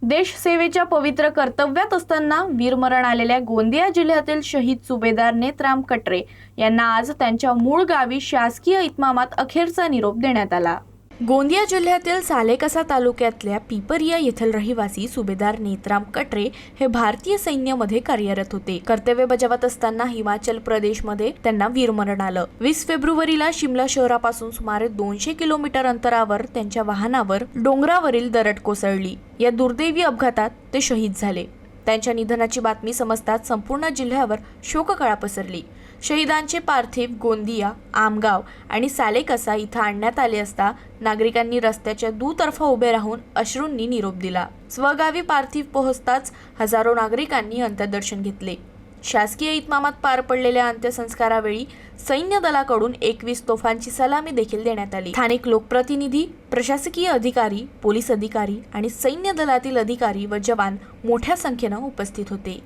देश सेवेच्या पवित्र कर्तव्यात असताना वीरमरण आलेल्या गोंदिया जिल्ह्यातील शहीद सुभेदार नेत्राम कटरे यांना आज त्यांच्या मूळ गावी शासकीय इतमामात अखेरचा निरोप देण्यात आला। गोंदिया जिल्ह्यातील सालेकसा तालुक्यातल्या पिपरिया येथील रहिवासी सुभेदार नेत्राम कटरे हे भारतीय सैन्यामध्ये कार्यरत होते। कर्तव्य बजावत असताना हिमाचल प्रदेशमध्ये त्यांना वीरमरण आलं। 20 फेब्रुवारीला शिमला शहरापासून सुमारे 200 किलोमीटर अंतरावर त्यांच्या वाहनावर डोंगरावरील दरड कोसळली। या दुर्दैवी अपघातात ते शहीद झाले। त्यांच्या निधनाची बातमी समजताच संपूर्ण जिल्ह्यावर शोककळा पसरली। शहीदांचे पार्थिव गोंदिया, आमगाव आणि सालेकसा इथं आणण्यात आले असता नागरिकांनी रस्त्याच्या दुतर्फा उभे राहून अश्रूंनी निरोप दिला। स्वगावी पार्थिव पोहोचताच हजारो नागरिकांनी अंत्यदर्शन घेतले। शासकीय इतमामात पार पडलेल्या अंत्यसंस्कारावेळी सैन्य दलाकडून 21 तोफांची सलामी देखील देण्यात आली। स्थानिक लोकप्रतिनिधी, प्रशासकीय अधिकारी, पोलीस अधिकारी आणि सैन्य दलातील अधिकारी व जवान मोठ्या संख्येने उपस्थित होते।